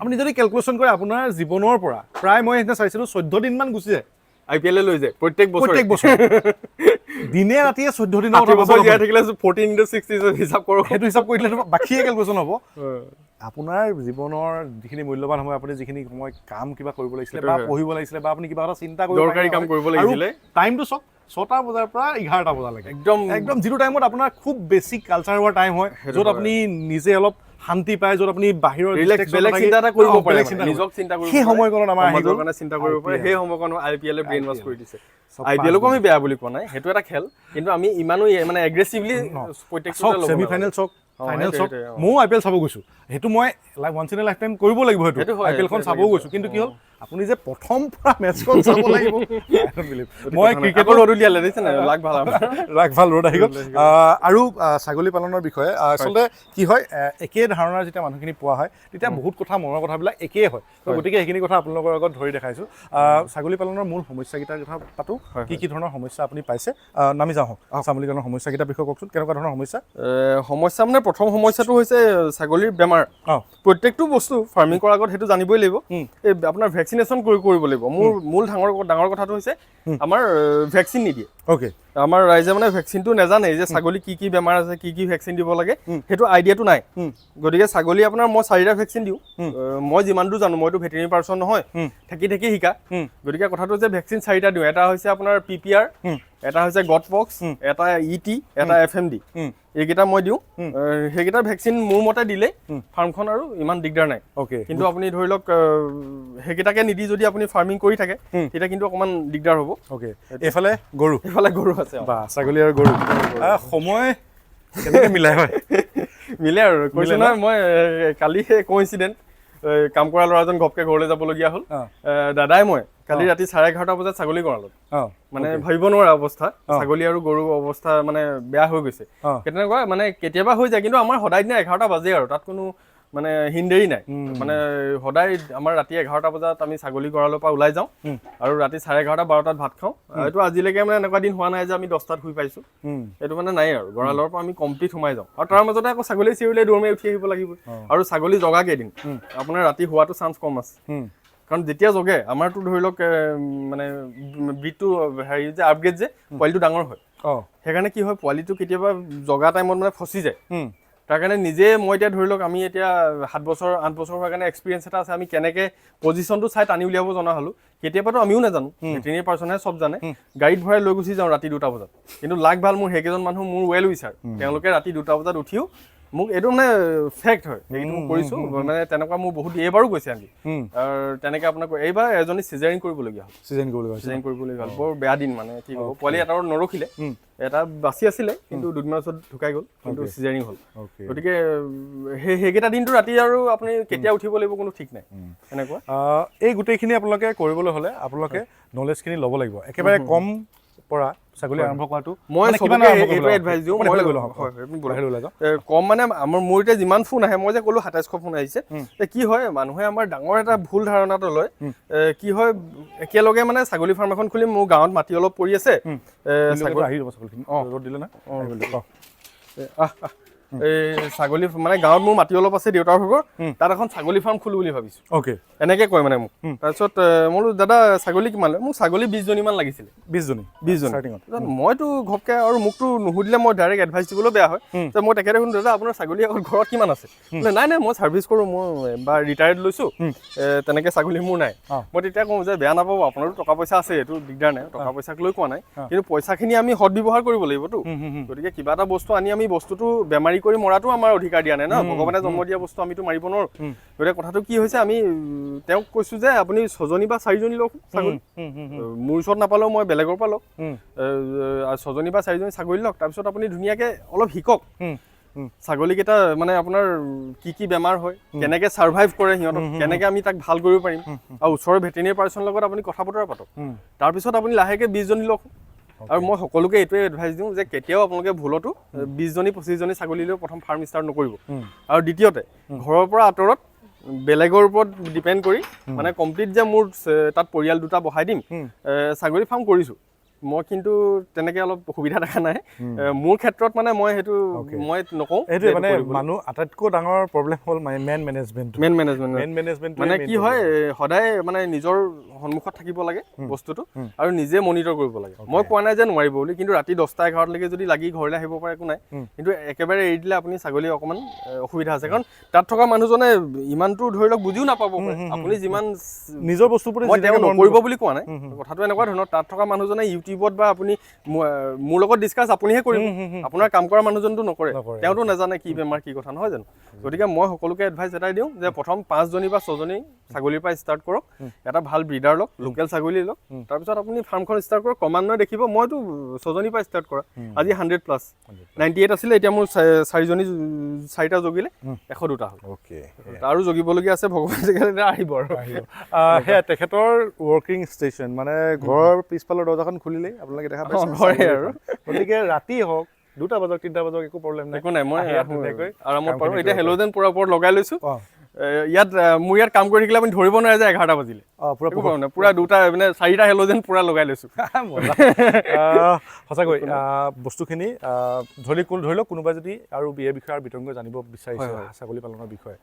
আপুনি যদি কেলকুলেশ্যন কৰে আপোনাৰ জীৱনৰ পৰা প্ৰায় মই সেইদিনা চাইছিলোঁ 14 দিনমান গুচি যায় IPL লৈ যায় প্ৰত্যেক বছৰ দিনে ৰাতিয়ে 14 দিনৰ কথা জীয়াই থাকিলে 14 × 60 হিচাপ কৰক, সেইটো হিচাপ কৰি দিলে বাকীয়ে কেলকুলেশ্যন হ'ব। আপোনাৰ জীৱনৰ যিখিনি মূল্যৱান সময়, আপুনি যিখিনি সময় কাম কিবা কৰিব লাগিছিলে বা পঢ়িব লাগিছিলে বা আপুনি কিবা এটা চিন্তা দৰকাৰী কাম কৰিব লাগিছিলে, টাইমটো চাওক 6টা বজাৰ পৰা 11টা বজালৈকে একদম যিটো টাইমত আপোনাৰ খুব বেছি কালচাৰ হোৱাৰ টাইম হয়, য'ত আপুনি নিজে অলপ শান্তি পায়, য'ত আপুনি বাহিৰৰ বেলেগ চিন্তা এটা কৰিব পাৰে, নিজক চিন্তা কৰিব পাৰে, সেই সময়কণত আমাৰ সমাজৰ কাৰণে চিন্তা কৰিব পাৰে। সেই সময়কণত IPL ব্ৰেইন ৱাছ কৰি দিছে। IPLকো আমি বেয়া বুলি কোৱা নাই, সেইটো এটা খেল, কিন্তু আমি ইমানো মানে এগ্ৰেছিভলি প্ৰত্যেকটো ছেমিফাইনেল চাওক, ফাইনেল চাওক। ময়ো IPL চাব গৈছোঁ, সেইটো মই once in a life time কৰিব লাগিব, সেইটো IPLখন চাবও গৈছোঁ। কিন্তু কি হ'ল, আপুনি যে প্ৰথম পৰা মেচখন চাব লাগিব, মই ক্ৰিকেটৰ ৰ'দ উলিয়ালে দিছে নাই, ৰাগ ভাল ৰ'দ আহি গ'ল। আৰু ছাগলী পালনৰ বিষয়ে আচলতে কি হয়, একে ধাৰণাৰ যেতিয়া মানুহখিনি পোৱা হয়, তেতিয়া বহুত কথা মনৰ কথাবিলাক একেই হয়। গতিকে সেইখিনি কথা আপোনালোকৰ আগত ধৰি দেখাইছোঁ। ছাগলী পালনৰ মূল সমস্যাকেইটাৰ কথা পাতোঁ, কি ধৰণৰ সমস্যা আপুনি পাইছে। নামি যাওঁ হওক, ছাগলী পালনৰ সমস্যাকেইটাৰ বিষয়ে কওকচোন, কেনেকুৱা ধৰণৰ সমস্যা মানে প্ৰথম সমস্যাটো হৈছে ছাগলীৰ বেমাৰ। প্ৰত্যেকটো বস্তু ফাৰ্মিং কৰাৰ আগত সেইটো জানিবই লাগিব, এই আপোনাৰ ভেকচিনেশ্যন কৰিব লাগিব। মোৰ মূল ডাঙৰ কথাটো হৈছে আমাৰ ভেকচিন নিদিয়ে। আমাৰ ৰাইজে মানে ভেকচিনটো নাজানে যে ছাগলী কি বেমাৰ আছে, কি ভেকচিন দিব লাগে, সেইটো আইডিয়াটো নাই। গতিকে ছাগলী আপোনাৰ মই 4টা ভেকচিন দিওঁ, মই যিমান দূৰ জানো, মইতো ভেটেৰিনেৰী পাৰ্চন নহয়, থাকি শিকা। গতিকে কথাটো যে ভেকচিন 4টা দিওঁ, এটা হৈছে আপোনাৰ PPR, এটা হৈছে গট পক্স, এটা ET, এটা FMD, এইকেইটা মই দিওঁ। সেইকেইটা ভেকচিন মোৰ মতে দিলে ফাৰ্মখন আৰু ইমান দিগদাৰ নাই। কিন্তু আপুনি ধৰি লওক সেইকেইটাকে নিদি যদি আপুনি ফাৰ্মিং কৰি থাকে, তেতিয়া কিন্তু অকণমান দিগদাৰ হ'ব। এইফালে গৰু আছে, ছাগলী আৰু গৰু সময় কেনেকৈ মিলাই হয়, মিলে আৰু কৈছোঁ নহয়। মই কালি কোইনচিডেণ্ট, কাম কৰা ল'ৰাজন ঘপকে ঘৰলৈ যাবলগীয়া হ'ল, দাদাই মই কালি ৰাতি 11:30 বজাত ছাগলী গঁৰালত, মানে ভাবিব নোৱাৰা অৱস্থা, ছাগলী আৰু গৰু অৱস্থা মানে বেয়া হৈ গৈছে। তেনেকুৱা মানে কেতিয়াবা হৈ যায়, কিন্তু আমাৰ সদায় দিনা 11টা বাজে আৰু তাত কোনো মানে হিন্দেৰি নাই। মানে সদায় আমাৰ ৰাতি 11টা বজাত আমি ছাগলী গঁৰালৰ পৰা ওলাই যাওঁ আৰু ৰাতি 11:30 12টাত ভাত খাওঁ। এইটো আজিলৈকে মানে এনেকুৱা দিন হোৱা নাই যে আমি 10টাত শুই পাইছোঁ, এইটো মানে নাই আৰু গঁৰালৰ পৰা আমি কমপ্লিট সোমাই যাওঁ। আৰু তাৰ মাজতে আকৌ ছাগলী চিঞৰিলে দৌৰ মাৰি উঠি আহিব লাগিব, আৰু ছাগলী জগা কেইদিন আপোনাৰ ৰাতি হোৱাটো চান্স কম আছে। কাৰণ যেতিয়া জগে, আমাৰতো ধৰি লওক মানে ব্ৰিডটো হেৰি যে আপগ্ৰেড যে পোৱালিটো ডাঙৰ হয়, সেইকাৰণে কি হয় পোৱালিটো কেতিয়াবা জগা টাইমত মানে ফচি যায়। তাৰ কাৰণে নিজে মই এতিয়া ধৰি লওক আমি এতিয়া 7 বছৰ 8 বছৰ হোৱাৰ কাৰণে এক্সপিৰিয়েঞ্চ এটা আছে, আমি কেনেকৈ পজিশ্যনটো চাই টানি উলিয়াব জনা হ'লোঁ। কেতিয়াবাতো আমিও নাজানো, ভেটেৰিনেৰী পাৰ্চনে চব জানে, গাড়ীত ভৰাই লৈ গুচি যাওঁ ৰাতি 2টা বজাত। কিন্তু লাগ ভাল মোৰ সেইকেইজন মানুহ মোৰ ৱেল উইচাৰ, তেওঁলোকে ৰাতি 2টা বজাত উঠিও মোক এইটো মানে ফেক্ট হয়, সেইটো মই কৰিছোঁ। মানে তেনেকুৱা মোৰ বহুত এইবাৰো গৈছে আনকি, আৰু তেনেকৈ আপোনাক এইবাৰ এজনী চিজাৰিং কৰিবলগীয়া হ'ল, চিজাৰিং কৰিবলগীয়া হ'ল। বৰ বেয়া দিন মানে, কি হ'ব, পোৱালি এটাও নৰখিলে, এটা বাচি আছিলে কিন্তু 2 দিনৰ পিছত ঢুকাই গ'ল, কিন্তু চিজাৰিং হ'ল। গতিকে সেইকেইটা দিনটো ৰাতি আৰু আপুনি কেতিয়া উঠিব লাগিব কোনো ঠিক নাই। এনেকুৱা এই গোটেইখিনি আপোনালোকে কৰিবলৈ হ'লে আপোনালোকে নলেজখিনি ল'ব লাগিব। একেবাৰে কম পৰা ছাগলী আৰম্ভ কৰাটো মই এইটো এডভাইচ দিওঁ, কম মানে মোৰ এতিয়া যিমান ফোন আহে, মই যে ক'লো 2700 ফোন আহিছে, কি হয় মানুহে আমাৰ ডাঙৰ এটা ভুল ধাৰণাটো লয়। কি হয়, একেলগে মানে ছাগলী ফাৰ্ম এখন খুলিম, মোৰ গাঁৱত মাটি অলপ পৰি আছে, এই ছাগলী মানে গাঁৱত মোৰ মাটি অলপ আছে দেউতাৰ ভাগৰ তাত এখন ছাগলী ফাৰ্ম খোলো বুলি ভাবিছোঁ অ'কে এনেকে কয় মানে মোক তাৰপিছত মই বোলো দাদা ছাগলী কিমান মোক ছাগলী 20জনীমান লাগিছিলে 20জনী মইতো ঘপকে আৰু মোকতো নুসুধিলে মই ডাইৰেক্ট এডভাইচ দিবলৈ বেয়া হয় যে মই তেখেতে শুনো দাদা আপোনাৰ ছাগলী অকল ঘৰত কিমান আছে নাই মই ছাৰ্ভিচ কৰোঁ মই বা ৰিটায়াৰ্ড লৈছোঁ তেনেকৈ ছাগলী মোৰ নাই মই তেতিয়া কওঁ যে বেয়া নাপাব আপোনাৰো টকা পইচা আছে এইটো দিগদাৰ নাই টকা পইচাক লৈ কোৱা নাই কিন্তু পইচাখিনি আমি সৎ ব্যৱহাৰ কৰিব লাগিবতো গতিকে কিবা এটা বস্তু আনি আমি বস্তুটো বেমাৰী কৰি মৰাটো আমাৰ অধিকাৰ দিয়া নাই ন ভগৱানে জন্ম দিয়া বস্তু আমিতো মাৰিব নোৱাৰোঁ গতিকে কথাটো কি হৈছে আমি তেওঁক কৈছোঁ যে আপুনি 6জনী বা 4জনী লওক ছাগলী মোৰ ওচৰত নাপালেও মই বেলেগৰ পৰা লওক 6জনী বা 4জনী ছাগলী লওক তাৰপিছত আপুনি ধুনীয়াকৈ অলপ শিকক ছাগলীকেইটা মানে আপোনাৰ কি বেমাৰ হয় কেনেকৈ ছাৰ্ভাইভ কৰে সিহঁতক কেনেকৈ আমি তাক ভাল কৰিব পাৰিম আৰু ওচৰৰ ভেটেৰিনেৰী পাৰ্চনৰ লগত আপুনি কথা বতৰা পাতক তাৰপিছত আপুনি লাহেকৈ 20জনী লওক আৰু মই সকলোকে এইটোৱে এডভাইচ দিওঁ যে কেতিয়াও আপোনালোকে ভুলতো 20জনী 25জনী ছাগলী লৈ প্ৰথম ফাৰ্ম ষ্টাৰ্ট নকৰিব আৰু দ্বিতীয়তে ঘৰৰ পৰা আঁতৰত বেলেগৰ ওপৰত ডিপেণ্ড কৰি মানে কমপ্লিট যে মোৰ তাত পৰিয়াল দুটা বহাই দিম ছাগলী ফাৰ্ম কৰিছোঁ মই কিন্তু তেনেকৈ অলপ অসুবিধা দেখা নাই মোৰ ক্ষেত্ৰত মানে মই সেইটো মই নকওঁ এইটোৱে মানে মানুহ আটাইতকৈ ডাঙৰ প্ৰব্লেম হ'ল মেন মেনেজমেণ্ট মানে কি হয় সদায় মানে নিজৰ সন্মুখত থাকিব লাগে বস্তুটো আৰু নিজে মনিটৰ কৰিব লাগে মই কোৱা নাই যে নোৱাৰিব বুলি কিন্তু ৰাতি 10টা 11টালৈকে যদি লাগি ঘৰলৈ আহিব পাৰে একো নাই কিন্তু একেবাৰে এৰি দিলে আপুনি ছাগলী অকণমান অসুবিধা আছে কাৰণ তাত থকা মানুহজনে ইমানটো ধৰি লওক বুজিও নাপাব আপুনি যিমান নিজৰ বস্তুৰ প্ৰতি মই তেওঁ নকৰিব বুলি কোৱা নাই কথাটো এনেকুৱা ধৰণৰ তাত থকা মানুহজনে ইউটিউবত বা আপুনি মোৰ লগত ডিছকাছ আপুনিহে কৰিব আপোনাৰ কাম কৰা মানুহজনটো নকৰে তেওঁতো নাজানে কি বেমাৰ কি কথা নহয় জানো গতিকে মই সকলোকে এডভাইচ এটাই দিওঁ যে প্ৰথম 5জনী বা 6জনী ছাগলীৰ পৰা ষ্টাৰ্ট কৰক এটা ভাল ব্ৰিডাৰ লওক লোকেল ছাগলী লওক তাৰপিছত আপুনি ফাৰ্মখন ষ্টাৰ্ট কৰক ক্ৰমান্বয়ে দেখিব মইতো 6জনীৰ পৰা ষ্টাৰ্ট কৰা আজি 100+ 98 আছিলে এতিয়া মোৰ 4টা জগিলে 102টা হ'ল অ'কে আৰু জগিবলগীয়া আছে ভগৱানে আহিব আৰু সেয়া তেখেতৰ ৱৰ্কিং ষ্টেচন মানে ঘৰৰ পিছফালৰ দৰ্জাখন খুলিলেই আপোনালোকে দেখা পাইছে ঘৰে আৰু গতিকে ৰাতি হওক 2টা বজাক 3টা বজাক একো প্ৰব্লেম নাই একো নাই মই আৰামত পাৰোঁ এতিয়া হেলোজেন পুৰা ওপৰত লগাই লৈছোঁ ইয়াত মোৰ ইয়াত কাম কৰি থাকিলে আপুনি ধৰিব নোৱাৰে যে 11টা বাজিলে পুৰা 2টা মানে 4টা হেলোজেন পুৰা লগাই লৈছোঁ সঁচাকৈ বস্তুখিনি ধৰি লওক কোনোবাই যদি আৰু বিয়ে বিষয়ে আৰু বিতংকৈ জানিব বিচাৰিছে ছাগলী পালনৰ বিষয়ে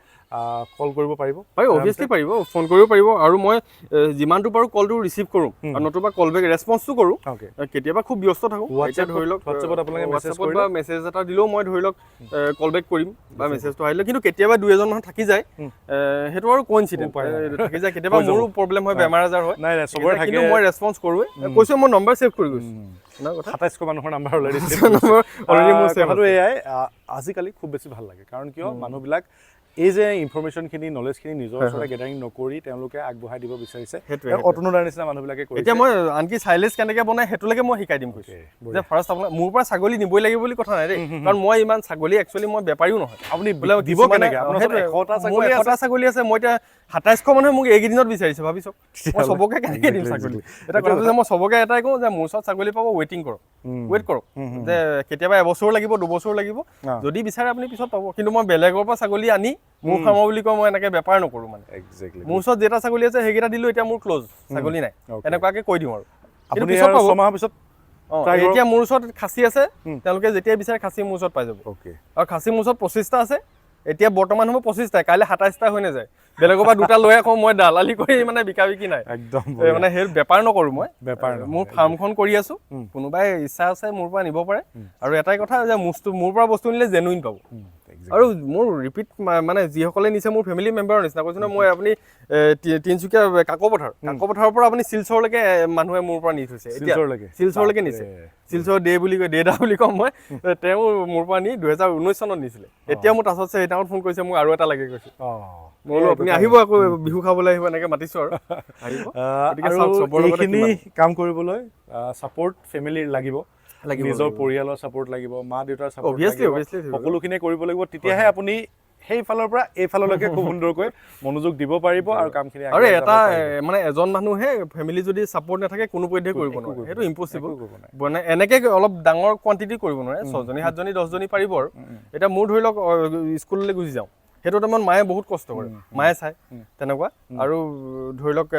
কল কৰিব পাৰিব অভিয়াছলি পাৰিব ফোন কৰিব পাৰিব আৰু মই যিমানটো পাৰোঁ কলটো ৰিচিভ কৰোঁ আৰু নতুবা কল বেক ৰেছপন্সটো কৰোঁ কেতিয়াবা খুব ব্যস্ত থাকোঁ এতিয়া ধৰি লওক হোৱাটছএপত আপোনালোকে মেছেজ এটা দিলেও মই ধৰি লওক কল বেক কৰিম বা মেছেজটো আহিলে কিন্তু কেতিয়াবা 2-এজন মানুহ থাকি যায় সেইটো আৰু কোইনচিডেন্ট থাকি যায় কেতিয়াবা মোৰো প্ৰব্লেম হয় বেমাৰ আজাৰ হয় নাই চবৰে থাকে কিন্তু মই ৰেছপন্স কৰোঁ কৈছোঁ মই নম্বৰ ছেভ কৰি গৈছোঁ 27 মানুহৰ নাম্বাৰ অলৰেডি কথাটো এয়াই আজিকালি খুব বেছি ভাল লাগে কাৰণ কিয় মানুহবিলাক এই যে ইনফৰমেশ্যনখিনি নলেজখিনি নিজৰ ওচৰতে গেডাৰিং নকৰি তেওঁলোকে আগবঢ়াই দিব বিচাৰিছে অতনুদাৰ নিচিনা মানুহবিলাকে কৰিছে এতিয়া মই আনকি চাইলেজ কেনেকৈ বনাই সেইটোলৈকে মই শিকাই দিম কৈছে যে ফাৰ্ষ্ট আপোনাক মোৰ পৰা ছাগলী নিবই লাগিব বুলি কথা নাই দেই কাৰণ মই ইমান ছাগলী একচুৱেলি মই বেপাৰীও নহয় আপুনি দিব কেনেকৈ আপোনাৰ 100টা ছাগলী আছে মই এতিয়া 2700 মানুহে মোক এইকেইদিনত বিচাৰিছে ভাবিছক মই চবকে কেনেকৈ দিম ছাগলী এটা কথা যে মই চবকে এটাই কওঁ যে মোৰ ওচৰত ছাগলী পাব ৱেইট কৰক যে কেতিয়াবা এবছৰ লাগিব 2 বছৰ লাগিব যদি বিচাৰে আপুনি পিছত পাব কিন্তু মই বেলেগৰ পৰা ছাগলী আনি মোৰ ফাৰ্মৰ বুলি কয় মই এনেকৈ বেপাৰ নকৰোঁ মানে মোৰ ওচৰত যেটা ছাগলী আছে সেইকেইটা দিলোঁ এতিয়া মোৰ ক্ল'জ ছাগলী নাই এনেকুৱাকৈ কৈ দিওঁ আৰু আপুনি পিছত 6 মাহৰ পিছত এতিয়া মোৰ ওচৰত খাচী আছে তেওঁলোকে যেতিয়া বিচাৰে খাচী মোৰ ওচৰত পাই যাব আৰু খাচী মোৰ ওচৰত 25টা আছে এতিয়া বৰ্তমান হ'ব 25টা কাইলৈ 27টা হৈ নাযায় বেলেগৰ পৰা 2টা লৈ আকৌ মই দালালি কৰি মানে বিকি নাই একদম মানে সেই বেপাৰ নকৰোঁ মই মোৰ ফাৰ্মখন কৰি আছোঁ কোনোবাই ইচ্ছা আছে মোৰ পৰা নিব পাৰে আৰু এটাই কথা যে মোৰ পৰা বস্তু নিলে জেনুইন পাব আৰু মোৰ ৰিপিট মানে যিসকলে নিছে মোৰ ফেমিলি মেম্বাৰৰ নিচিনা কৈছোঁ ন মই আপুনি তিনিচুকীয়া কাকপথাৰৰ পৰা আপুনি শিলচৰলৈকে মানুহে মোৰ পৰা নি থৈছে শিলচৰলৈকে নিছে শিলচৰ দেদা বুলি কওঁ মই তেওঁ মোৰ পৰা নি 2019 চনত নিছিলে এতিয়া মোৰ টাচত আছে সেইদিনাখন ফোন কৰিছে মোক আৰু এটা লাগে কৈছে মই বোলো আপুনি আহিব আকৌ বিহু খাবলৈ আহিব এনেকৈ মাতিছোঁ আৰু এইখিনি কাম কৰিবলৈ ছাপৰ্ট ফেমিলিৰ লাগিব নিজৰ পৰিয়ালৰ ছাপৰ্ট লাগিব মা দেউতাৰ ছাপৰ্ট সকলোখিনিয়ে কৰিব লাগিব তেতিয়াহে আপুনি সেইফালৰ পৰা এইফাললৈকে খুব সুন্দৰকৈ মনোযোগ দিব পাৰিব আৰু কামখিনি আৰু এটা মানে এজন মানুহে ফেমিলি যদি ছাপৰ্ট নাথাকে কোনো পধ্যে কৰিব নোৱাৰে সেইটো ইম্পচিবল মানে এনেকৈ অলপ ডাঙৰ কোৱান্টিটি কৰিব নোৱাৰে 6জনী 7জনী 10জনী পাৰিব আৰু এতিয়া মোৰ ধৰি লওক স্কুললৈ গুচি যাওঁ সেইটো টাইমত মায়ে বহুত কষ্ট কৰে, মায়ে চায় তেনেকুৱা। আৰু ধৰি লওক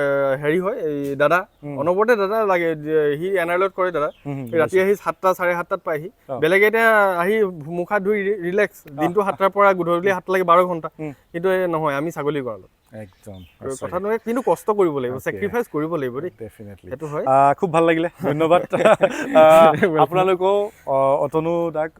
হেৰি হয়, এই দাদা অনবৰতে দাদা লাগে, সি এনাৰলত কৰে দাদা, ৰাতি আহি 7টা 7:30টাত পায়হি। বেলেগে এতিয়া আহি মুখ হাত ধুই ৰিলেক্স, দিনটো 7টাৰ পৰা গধূলি 7টালৈকে 12 ঘণ্টা, কিন্তু নহয়, আমি ছাগলী গঁৰালত একদম কথা নহয়, কিন্তু কষ্ট কৰিব লাগিব, চেক্ৰিফাইচ কৰিব লাগিব দেই, ডেফিনেটলি। সেইটো হয়। খুব ভাল লাগিলে, ধন্যবাদ আপোনালোকেও অতনু দাক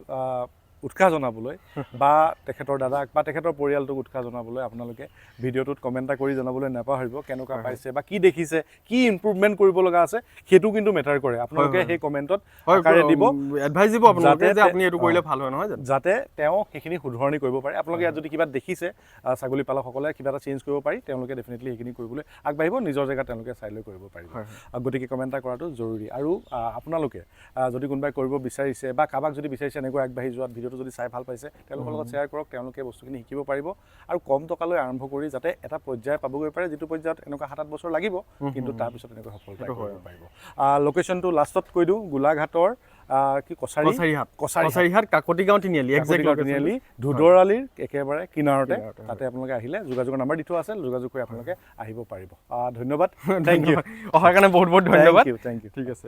উৎসাহ জনাবলৈ বা তেখেতৰ দাদাক বা তেখেতৰ পৰিয়ালটোক উৎসাহ জনাবলৈ আপোনালোকে ভিডিঅ'টোত কমেণ্ট এটা কৰি জনাবলৈ নাপাহৰিব, কেনেকুৱা পাইছে বা কি দেখিছে, কি ইম্প্ৰুভমেণ্ট কৰিব লগা আছে, সেইটো কিন্তু মেটাৰ কৰে। আপোনালোকে সেই কমেণ্টত আকাৰে দিব, এডভাইচ দিব আপোনালোকে যে আপুনি এইটো কৰিলে ভাল হয়, নহয় জানো, যাতে তেওঁ সেইখিনি শুধৰণি কৰিব পাৰে। আপোনালোকে ইয়াত যদি কিবা দেখিছে, ছাগলী পালকসকলে কিবা এটা চেঞ্জ কৰিব পাৰি, তেওঁলোকে ডেফিনেটলি সেইখিনি কৰিবলৈ আগবাঢ়িব, নিজৰ জেগাত তেওঁলোকে চাই লৈ কৰিব পাৰিব। গতিকে কমেণ্ট এটা কৰাটো জৰুৰী। আৰু আপোনালোকে যদি কোনোবাই কৰিব বিচাৰিছে বা কাৰোবাক যদি বিচাৰিছে এনেকৈ আগবাঢ়ি যোৱাত, ভিডিঅ'টো যদি চাই ভাল পাইছে, তেওঁলোকৰ লগত শ্বেয়াৰ কৰক, তেওঁলোকে বস্তুখিনি শিকিব পাৰিব। আৰু কম টকালৈ আৰম্ভ কৰি যাতে এটা পৰ্যায় পাবগৈ পাৰে, যিটো পৰ্যায়ত এনেকুৱা 7-8 বছৰ লাগিব, কিন্তু তাৰপিছত এনেকৈ সফলতা কৰিব পাৰিব। লোকেশ্যনটো লাষ্টত কৈ দিওঁ, গোলাঘাটৰ কি কছাৰীহাট কাকতি গাঁও তিনিআলি, ধুদৰালিৰ একেবাৰে কিনাৰতে, তাতে আপোনালোকে আহিলে যোগাযোগৰ নাম্বাৰ দি থোৱা আছে, যোগাযোগ কৰি আপোনালোকে আহিব পাৰিব। ধন্যবাদ, থেংক ইউ, অহাৰ কাৰণে বহুত বহুত ধন্যবাদ, থেংক ইউ। ঠিক আছে।